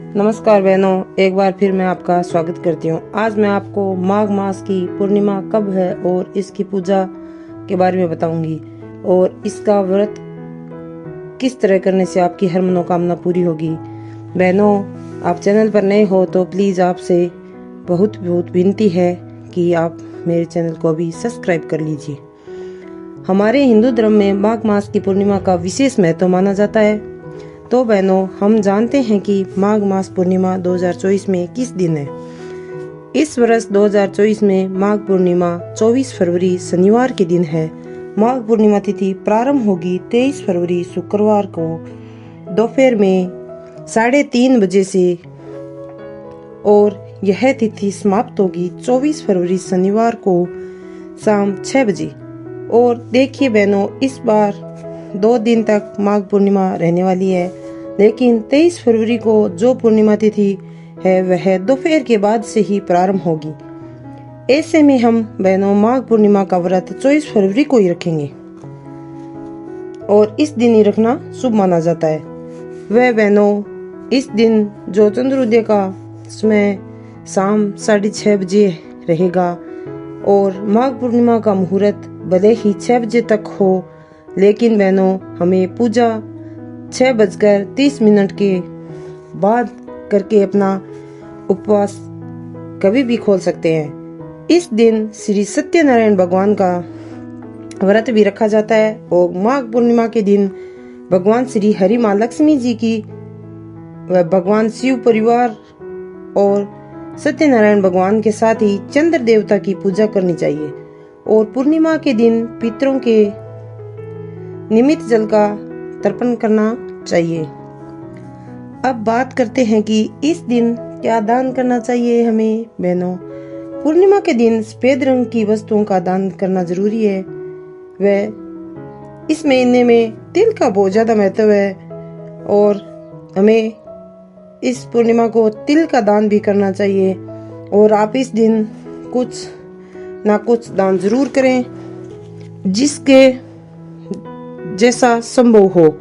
नमस्कार बहनों, एक बार फिर मैं आपका स्वागत करती हूँ। आज मैं आपको माघ मास की पूर्णिमा कब है और इसकी पूजा के बारे में बताऊंगी और इसका व्रत किस तरह करने से आपकी हर मनोकामना पूरी होगी। बहनों, आप चैनल पर नए हो तो प्लीज आपसे बहुत विनती है कि आप मेरे चैनल को अभी सब्सक्राइब कर लीजिए। हमारे हिंदू धर्म में माघ मास की पूर्णिमा का विशेष महत्व माना जाता है। तो बहनों, हम जानते हैं कि माघ मास पूर्णिमा 2024 में किस दिन है। इस वर्ष 2024 में माघ पूर्णिमा 24 फरवरी शनिवार के दिन है। माघ पूर्णिमा तिथि प्रारंभ होगी 23 फरवरी शुक्रवार को दोपहर में 3:30 बजे से और यह तिथि समाप्त होगी 24 फरवरी शनिवार को शाम 6 बजे। और देखिए बहनों, इस बार 2 दिन तक माघ पूर्णिमा रहने वाली है, लेकिन 23 फरवरी को जो पूर्णिमा तिथि है वह दोपहर के बाद से ही प्रारंभ होगी। ऐसे में हम बहनों माघ पूर्णिमा का व्रत 24 फरवरी को ही रखेंगे और इस दिन ही रखना शुभ माना जाता है। वह बहनों, इस दिन जो चंद्रोदय का समय शाम 6:30 बजे रहेगा और माघ पूर्णिमा का मुहूर्त भले ही 6 बजे तक हो, लेकिन बहनों हमें पूजा 6:30 के बाद करके अपना उपवास कभी भी खोल सकते हैं। इस दिन श्री सत्यनारायण भगवान का व्रत भी रखा जाता है और माघ पूर्णिमा के दिन भगवान श्री हरि माँ लक्ष्मी जी की व भगवान शिव परिवार और सत्यनारायण भगवान के साथ ही चंद्र देवता की पूजा करनी चाहिए और पूर्णिमा के दिन पितरों के निमित्त जल का तर्पण करना चाहिए। अब बात करते हैं कि इस दिन क्या दान करना चाहिए हमें। बहनों, पूर्णिमा के दिन सफेद रंग की वस्तुओं का दान करना जरूरी है। वह इस महीने में तिल का बहुत ज्यादा महत्व है और हमें इस पूर्णिमा को तिल का दान भी करना चाहिए और आप इस दिन कुछ ना कुछ दान जरूर करें, जिसके जैसा संभव हो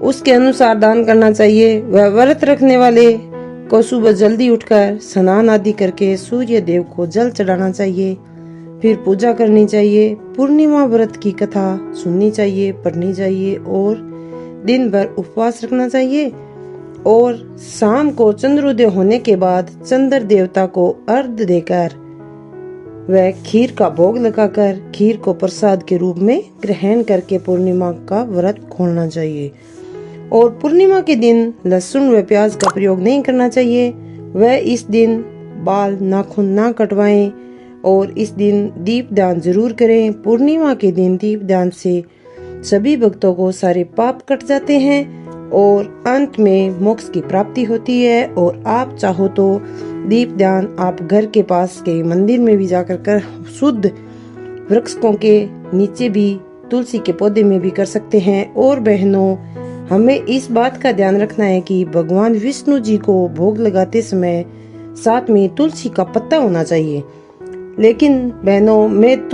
उसके अनुसार दान करना चाहिए। वह व्रत रखने वाले को सुबह जल्दी उठकर स्नान आदि करके सूर्य देव को जल चढ़ाना चाहिए, फिर पूजा करनी चाहिए। पूर्णिमा व्रत की कथा सुननी चाहिए, पढ़नी चाहिए और दिन भर उपवास रखना चाहिए और शाम को चंद्रोदय होने के बाद चंद्र देवता को अर्घ्य देकर वह खीर का भोग लगाकर खीर को प्रसाद के रूप में ग्रहण करके पूर्णिमा का व्रत खोलना चाहिए। और पूर्णिमा के दिन लहसुन व प्याज का प्रयोग नहीं करना चाहिए। वह इस दिन बाल नाखून ना कटवाएं और इस दिन दीप दान जरूर करें। पूर्णिमा के दिन दीप दान से सभी भक्तों को सारे पाप कट जाते हैं और अंत में मोक्ष की प्राप्ति होती है। और आप चाहो तो दीप दान आप घर के पास के मंदिर में भी जाकर कर शुद्ध वृक्षों के नीचे भी तुलसी के पौधे में भी कर सकते हैं। और बहनों, हमें इस बात का ध्यान रखना है कि भगवान विष्णु जी को भोग लगाते समय साथ में तुलसी का पत्ता होना चाहिए। लेकिन बहनों, हमें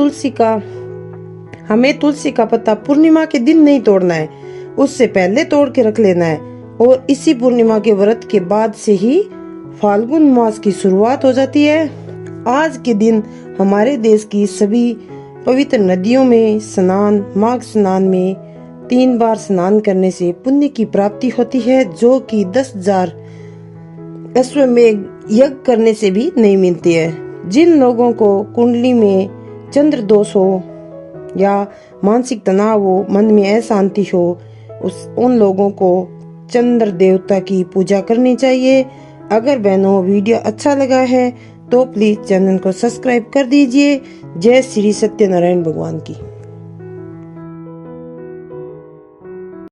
तुलसी का पत्ता पूर्णिमा के दिन नहीं तोड़ना है, उससे पहले तोड़ के रख लेना है और इसी पूर्णिमा के व्रत के बाद से ही फाल्गुन मास की शुरुआत हो जाती है। आज के दिन हमारे देश की सभी पवित्र नदियों में स्नान, माघ स्नान में 3 बार स्नान करने से पुण्य की प्राप्ति होती है, जो कि 10,000 अश्वमेध यज्ञ करने से भी नहीं मिलती है। जिन लोगों को कुंडली में चंद्र दोष हो या मानसिक तनाव हो, मन में अशांति हो, उन लोगों को चंद्र देवता की पूजा करनी चाहिए। अगर बहनों वीडियो अच्छा लगा है तो प्लीज चैनल को सब्सक्राइब कर दीजिए। जय श्री सत्यनारायण भगवान की।